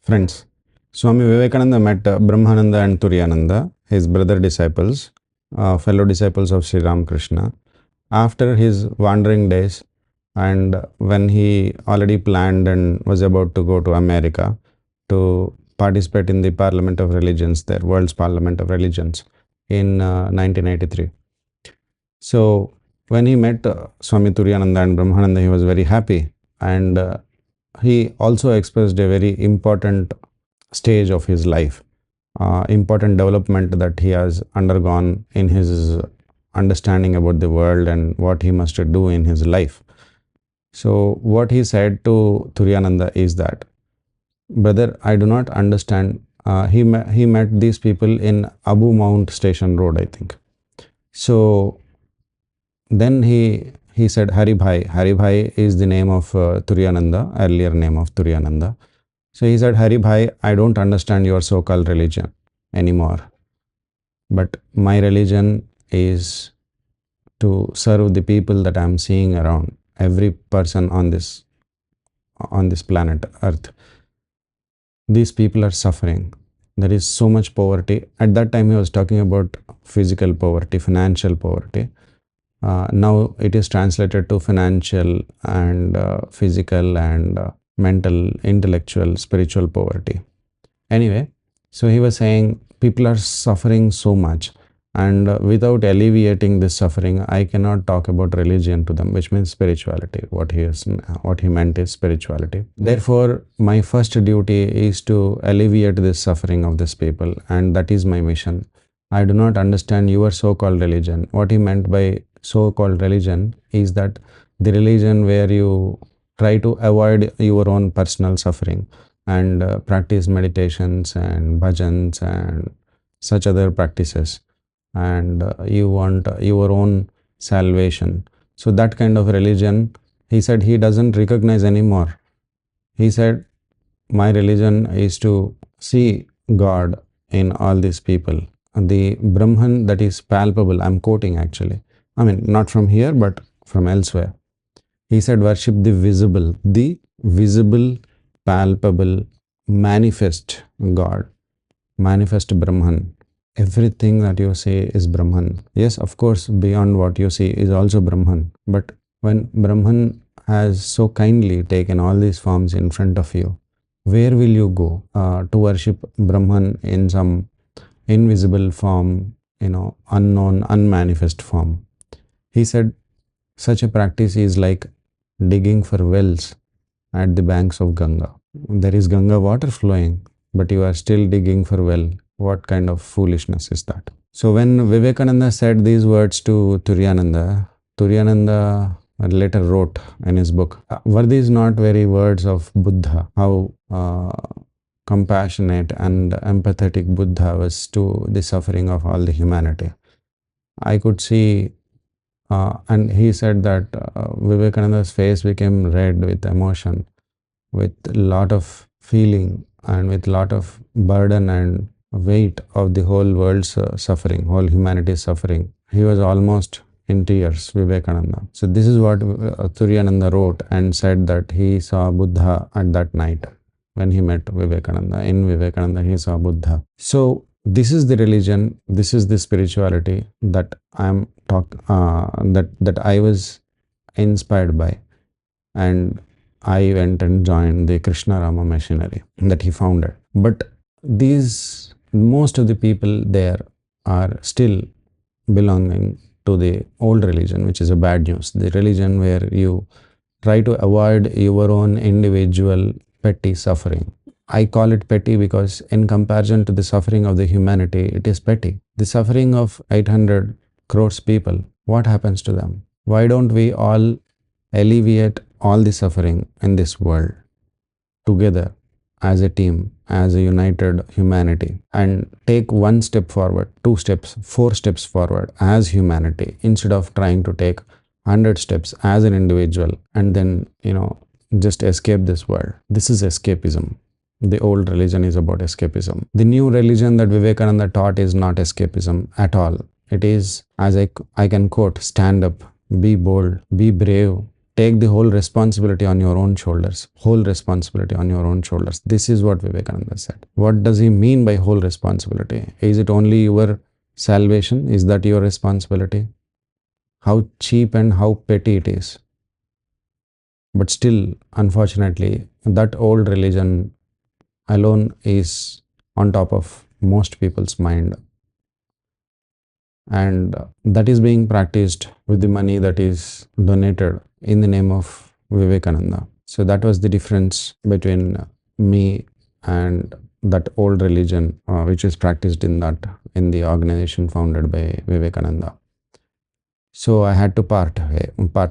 Friends, Swami Vivekananda met Brahmananda and Turiyananda, his brother disciples, fellow disciples of Sri Ramakrishna, after his wandering days, and when he already planned and was about to go to America to participate in the Parliament of Religions, their World's Parliament of Religions, in 1983. So, when he met Swami Turiyananda and Brahmananda, he was very happy, and he also expressed a very important stage of his life, important development that he has undergone in his understanding about the world and what he must do in his life. So, what he said to Turiyananda is that, brother, I do not understand. He met these people in Abu Mount Station Road, I think. So, then he said Hari Bhai. Hari Bhai is the name of Turiyananda, earlier name of Turiyananda. So he said, Hari Bhai, I don't understand your so-called religion anymore. But my religion is to serve the people that I'm seeing around, every person on this planet Earth. These people are suffering. There is so much poverty. At that time, he was talking about physical poverty, financial poverty. Now it is translated to financial and physical and mental, intellectual, spiritual poverty. Anyway, so he was saying people are suffering so much, and without alleviating this suffering, I cannot talk about religion to them, which means spirituality. What he meant is spirituality. Therefore, my first duty is to alleviate this suffering of these people, and that is my mission. I do not understand your so-called religion. What he meant by so-called religion is that the religion where you try to avoid your own personal suffering and practice meditations and bhajans and such other practices, and you want your own salvation. So that kind of religion, he said, he doesn't recognize anymore. He said, my religion is to see God in all these people. The Brahman that is palpable, I'm quoting actually. I mean, not from here, but from elsewhere. He said, worship the visible, palpable, manifest God, manifest Brahman. Everything that you say is Brahman. Yes, of course, beyond what you see is also Brahman. But when Brahman has so kindly taken all these forms in front of you, where will you go to worship Brahman in some invisible form, unknown, unmanifest form? He said, such a practice is like digging for wells at the banks of Ganga. There is Ganga water flowing, but you are still digging for well. What kind of foolishness is that? So when Vivekananda said these words to Turiyananda, Turiyananda later wrote in his book, were these not very words of Buddha? How compassionate and empathetic Buddha was to the suffering of all the humanity. I could see, and he said that Vivekananda's face became red with emotion, with a lot of feeling and with a lot of burden and weight of the whole world's suffering, whole humanity's suffering. He was almost in tears, Vivekananda. So this is what Turiyananda wrote and said that he saw Buddha at that night when he met Vivekananda. In Vivekananda, he saw Buddha. So this is the religion, this is the spirituality that that I was inspired by, and I went and joined the Krishna Rama machinery that he founded. But most of the people there are still belonging to the old religion, which is a bad news. The religion where you try to avoid your own individual petty suffering. I call it petty because in comparison to the suffering of the humanity, it is petty. The suffering of 800 crores people, what happens to them? Why don't we all alleviate all the suffering in this world together as a team, as a united humanity, and take one step forward, 2 steps, 4 steps forward as humanity, instead of trying to take 100 steps as an individual and then, just escape this world. This is escapism. The old religion is about escapism. The new religion that Vivekananda taught is not escapism at all. It is, as I can quote, stand up, be bold, be brave, take the whole responsibility on your own shoulders. Whole responsibility on your own shoulders. This is what Vivekananda said. What does he mean by whole responsibility? Is it only your salvation? Is that your responsibility? How cheap and how petty it is. But still, unfortunately, that old religion alone is on top of most people's mind. And that is being practiced with the money that is donated in the name of Vivekananda. So that was the difference between me and that old religion, which is practiced in the organization founded by Vivekananda. So I had to part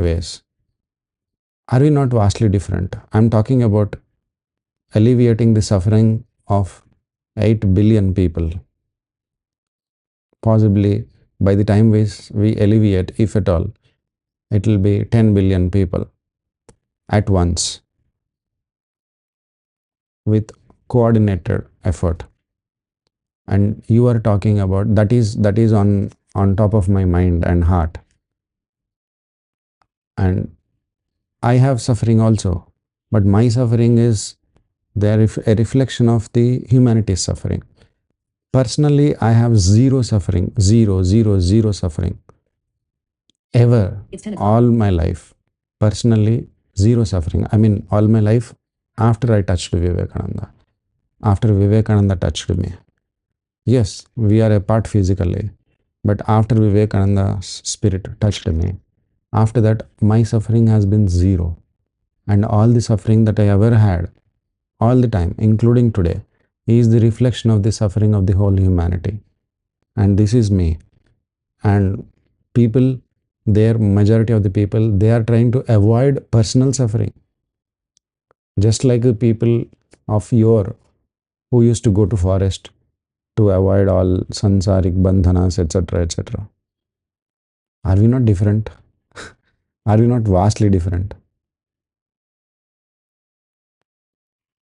ways. Are we not vastly different? I'm talking about alleviating the suffering of 8 billion people. Possibly by the time we alleviate, if at all, it will be 10 billion people at once with coordinated effort. And you are talking about that is on top of my mind and heart. And I have suffering also, but my suffering is a reflection of the humanity's suffering. Personally, I have zero suffering, zero suffering ever, all my life. Personally, zero suffering. I mean, all my life after I touched Vivekananda, after Vivekananda touched me. Yes, we are apart physically, but after Vivekananda's spirit touched me, after that, my suffering has been zero. And all the suffering that I ever had, all the time, including today, is the reflection of the suffering of the whole humanity. And this is me. And people, their majority of the people, they are trying to avoid personal suffering. Just like the people of yore who used to go to forest to avoid all sansarik bandhanas, etc., etc. Are we not different? Are we not vastly different?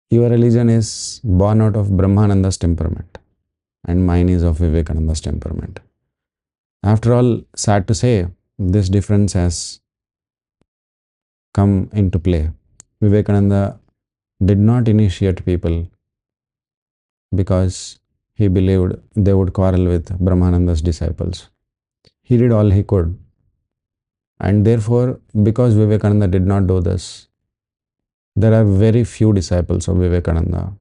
Your religion is born out of Brahmananda's temperament, and mine is of Vivekananda's temperament. After all, sad to say, this difference has come into play. Vivekananda did not initiate people because he believed they would quarrel with Brahmananda's disciples. He did all he could. And therefore, because Vivekananda did not do this, there are very few disciples of Vivekananda,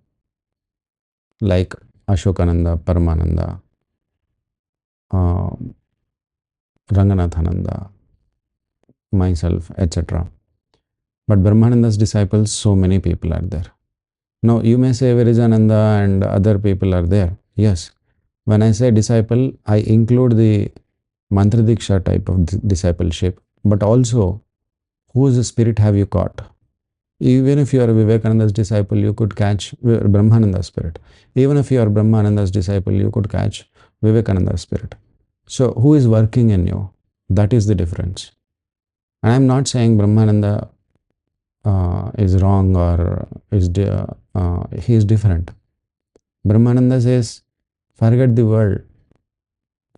like Ashokananda, Paramananda, Ranganathananda, myself, etc. But Brahmananda's disciples, so many people are there. Now, you may say Virijananda and other people are there. Yes. When I say disciple, I include the Mantra Diksha type of discipleship, but also whose spirit have you caught? Even if you are Vivekananda's disciple, you could catch Brahmananda's spirit. Even if you are Brahmananda's disciple, you could catch Vivekananda's spirit. So, who is working in you? That is the difference. And I am not saying Brahmananda is wrong or he is different. Brahmananda says, forget the world,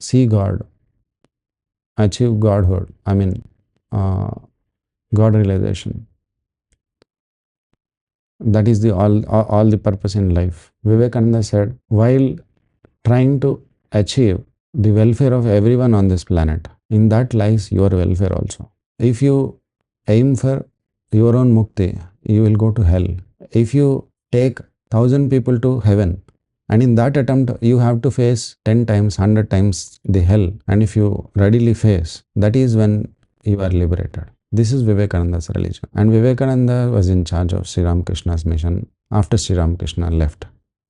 see God, achieve Godhood. I mean, God realization. That is the all the purpose in life. Vivekananda said, while trying to achieve the welfare of everyone on this planet, in that lies your welfare also. If you aim for your own mukti, you will go to hell. If you take 1,000 people to heaven, and in that attempt you have to face 10 times, 100 times the hell, and if you readily face, that is when you are liberated. This is Vivekananda's religion. And Vivekananda was in charge of Sri Ramakrishna's mission after Sri Ramakrishna left.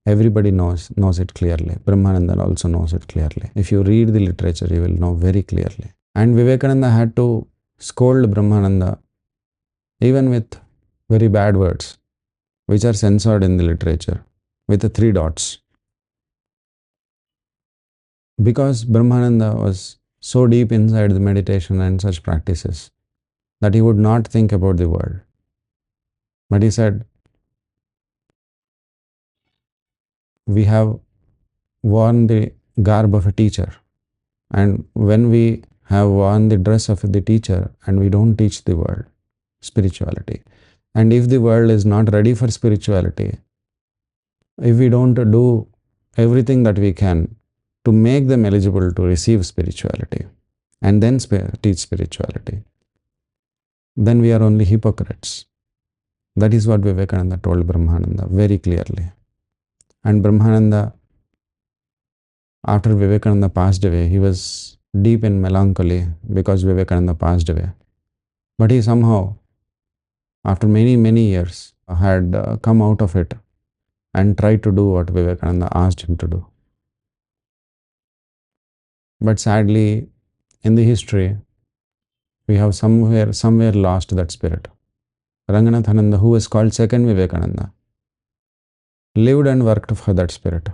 Everybody knows it clearly. Brahmananda also knows it clearly. If you read the literature, you will know very clearly. And Vivekananda had to scold Brahmananda even with very bad words, which are censored in the literature, with the 3 dots. Because Brahmananda was so deep inside the meditation and such practices that he would not think about the world. But he said, we have worn the garb of a teacher. And when we have worn the dress of the teacher and we don't teach the world, spirituality. And if the world is not ready for spirituality, if we don't do everything that we can to make them eligible to receive spirituality and then teach spirituality, then we are only hypocrites. That is what Vivekananda told Brahmananda very clearly. And Brahmananda, after Vivekananda passed away, he was deep in melancholy because Vivekananda passed away. But he somehow, after many, many years, had come out of it and tried to do what Vivekananda asked him to do. But sadly, in the history, we have somewhere lost that spirit. Ranganathananda, who was called second Vivekananda, lived and worked for that spirit.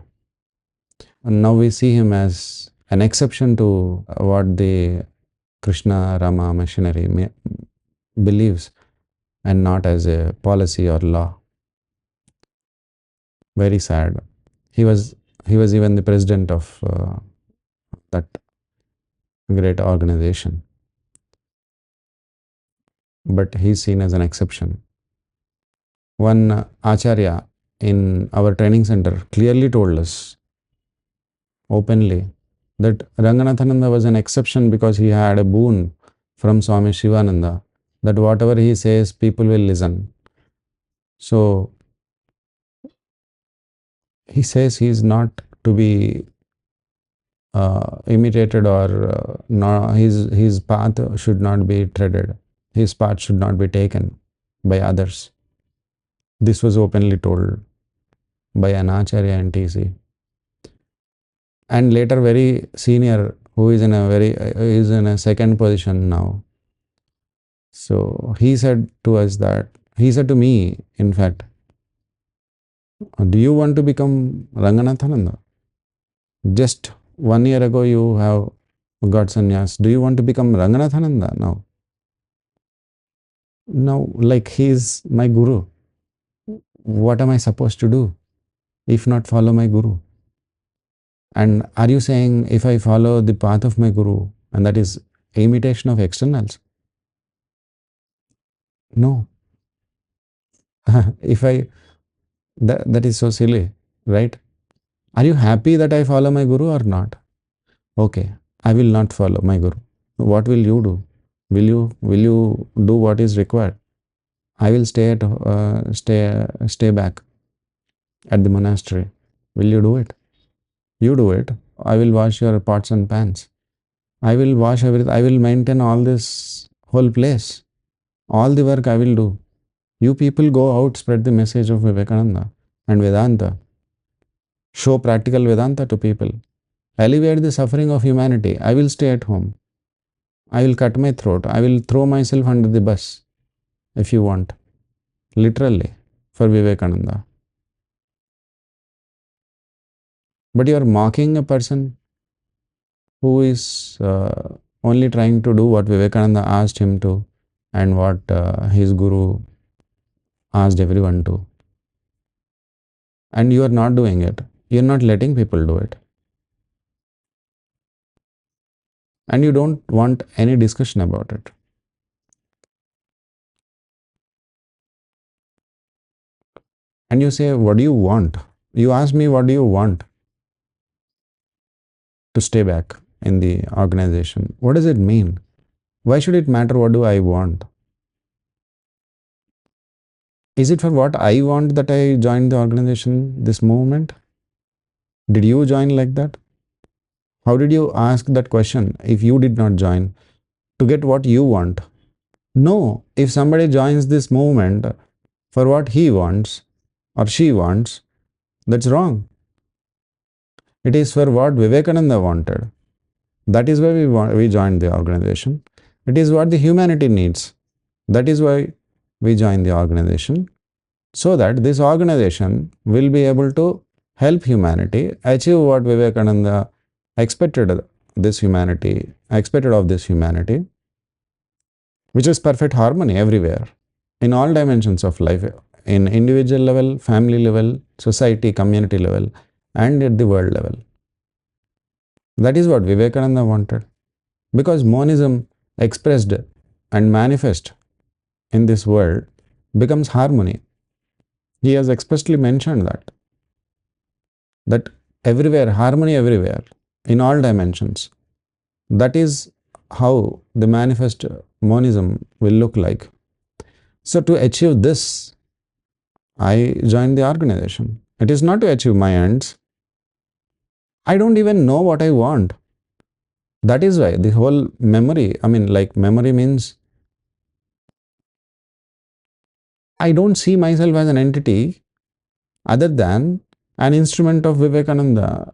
And now we see him as an exception to what the Krishna Rama machinery believes, and not as a policy or law. Very sad. He was even the president of that great organization. But he's seen as an exception. One Acharya in our training center clearly told us openly that Ranganathananda was an exception because he had a boon from Swami Shivananda that whatever he says, people will listen. So he says he is not to be imitated, or his path should not be treaded. His path should not be taken by others. This was openly told by an Acharya in TC. And later, very senior, who is in a second position now. So he said to me, in fact, do you want to become Ranganathananda? Just 1 year ago, you have got sannyas. Do you want to become Ranganathananda now? Now, like he is my guru. What am I supposed to do if not follow my guru? And are you saying if I follow the path of my guru, and that is imitation of externals? No. If that is so silly, right? Are you happy that I follow my guru or not? Okay, I will not follow my guru. What will you do? Will you do what is required? I will stay back at the monastery. Will you do it? You do it. I will wash your pots and pans. I will wash everything. I will maintain all this whole place. All the work I will do. You people go out, spread the message of Vivekananda and Vedanta. Show practical Vedanta to people. Alleviate the suffering of humanity. I will stay at home. I will cut my throat. I will throw myself under the bus if you want. Literally, for Vivekananda. But you are mocking a person who is only trying to do what Vivekananda asked him to and what his guru asked everyone to. And you are not doing it. You are not letting people do it. And you don't want any discussion about it. And you say, what do you want? You ask me, what do you want to stay back in the organization? What does it mean? Why should it matter what do I want? Is it for what I want that I joined the organization, this movement? Did you join like that? How did you ask that question if you did not join to get what you want? No, if somebody joins this movement for what he wants or she wants, that's wrong. It is for what Vivekananda wanted. That is why we joined the organization. It is what the humanity needs. That is why we joined the organization, so that this organization will be able to help humanity achieve what Vivekananda expected of this humanity, which is perfect harmony everywhere, in all dimensions of life, in individual level, family level, society, community level, and at the world level. That is what Vivekananda wanted. Because monism expressed and manifest in this world becomes harmony. He has expressly mentioned that everywhere, harmony everywhere, in all dimensions. That is how the manifest monism will look like. So to achieve this, I joined the organization. It is not to achieve my ends. I don't even know what I want. That is why the whole memory, like memory means I don't see myself as an entity other than an instrument of Vivekananda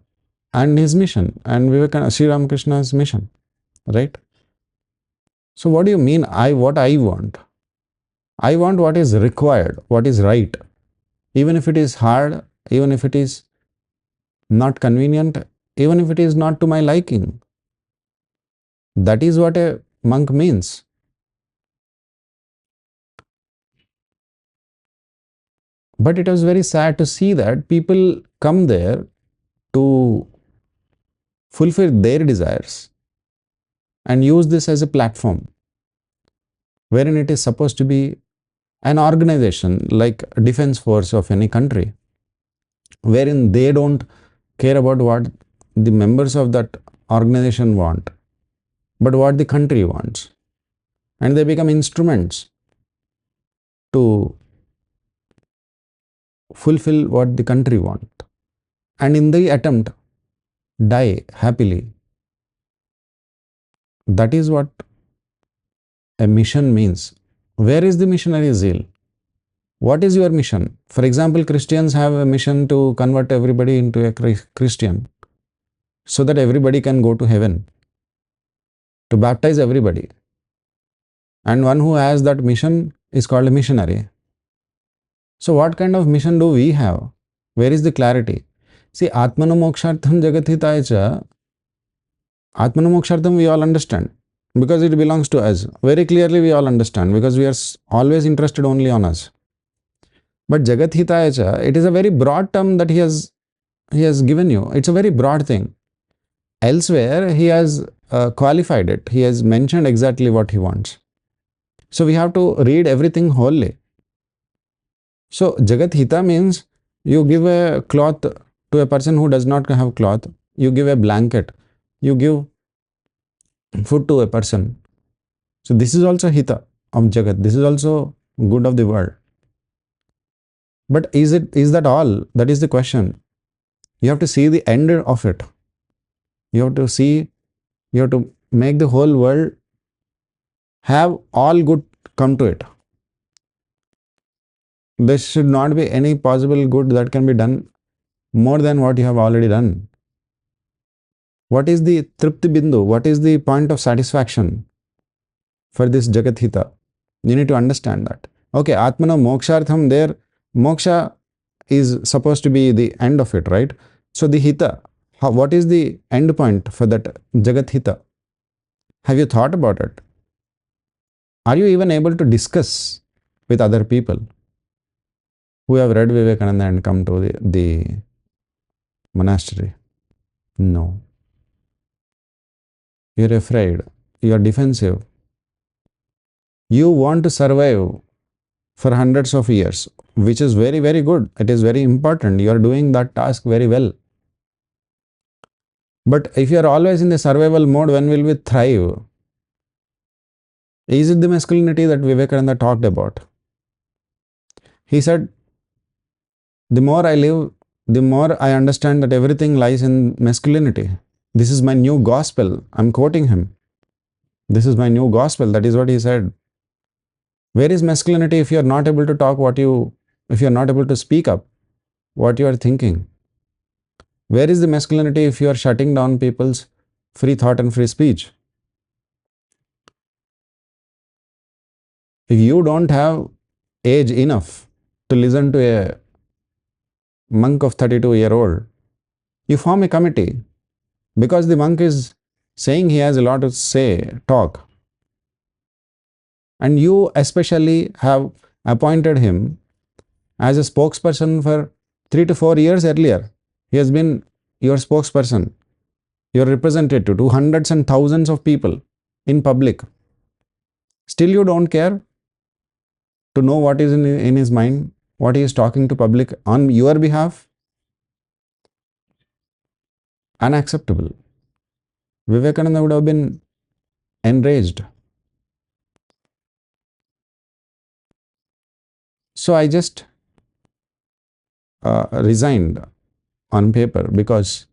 and his mission and Vivekananda, Sri Ramakrishna's mission, right? So what do you mean what I want? I want what is required, what is right. Even if it is hard, even if it is not convenient, even if it is not to my liking. That is what a monk means. But it was very sad to see that people come there to fulfill their desires and use this as a platform wherein it is supposed to be an organization like a defense force of any country, wherein they don't care about what the members of that organization want, but what the country wants. And they become instruments to fulfill what the country wants. And in the attempt, die happily. That is what a mission means. Where is the missionary zeal? What is your mission? For example, Christians have a mission to convert everybody into a Christian so that everybody can go to heaven, to baptize everybody. And one who has that mission is called a missionary. So, what kind of mission do we have? Where is the clarity? See, Atmana Mokshartham Jagat hiṭa. Atmana Mokshartham we all understand because it belongs to us. Very clearly we all understand because we are always interested only on us. But Jagat hiṭa, it is a very broad term that he has given you. It's a very broad thing. Elsewhere he has qualified it. He has mentioned exactly what he wants. So we have to read everything wholly. So Jagat hiṭa means you give a cloth to a person who does not have cloth. You give a blanket. You give food to a person. So this is also hiṭa of Jagat. This is also good of the world. But is that all? That is the question. You have to see the end of it. You have to make the whole world have all good come to it. There should not be any possible good that can be done more than what you have already done. What is the tripti bindu? What is the point of satisfaction for this Jagat hiṭa? You need to understand that. Okay, Atmana Mokshartham, there, moksha is supposed to be the end of it, right? So the hiṭa, what is the end point for that Jagat hiṭa? Have you thought about it? Are you even able to discuss with other people who have read Vivekananda and come to the monastery? No. You're afraid. You're defensive. You want to survive for hundreds of years, which is very, very good. It is very important. You are doing that task very well. But if you are always in the survival mode, when will we thrive? Is it the masculinity that Vivekananda talked about? He said, the more I live, the more I understand that everything lies in masculinity. This is my new gospel. I'm quoting him. This is my new gospel. That is what he said. Where is masculinity if you are not able to talk if you are not able to speak up what you are thinking? Where is the masculinity if you are shutting down people's free thought and free speech? If you don't have age enough to listen to a monk of 32-year-old, you form a committee because the monk is saying he has a lot to talk. And you especially have appointed him as a spokesperson for 3 to 4 years earlier. He has been your spokesperson, your representative to hundreds and thousands of people in public. Still you don't care? to know what is in his mind, what he is talking to public on your behalf? Unacceptable. Vivekananda would have been enraged. So I just resigned on paper, because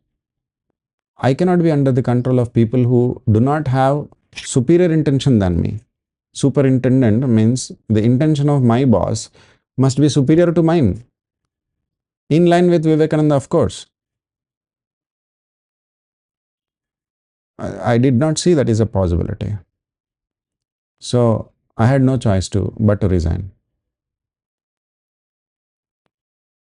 I cannot be under the control of people who do not have superior intention than me. Superintendent means the intention of my boss must be superior to mine. In line with Vivekananda, of course. I did not see that is a possibility. So I had no choice but to resign.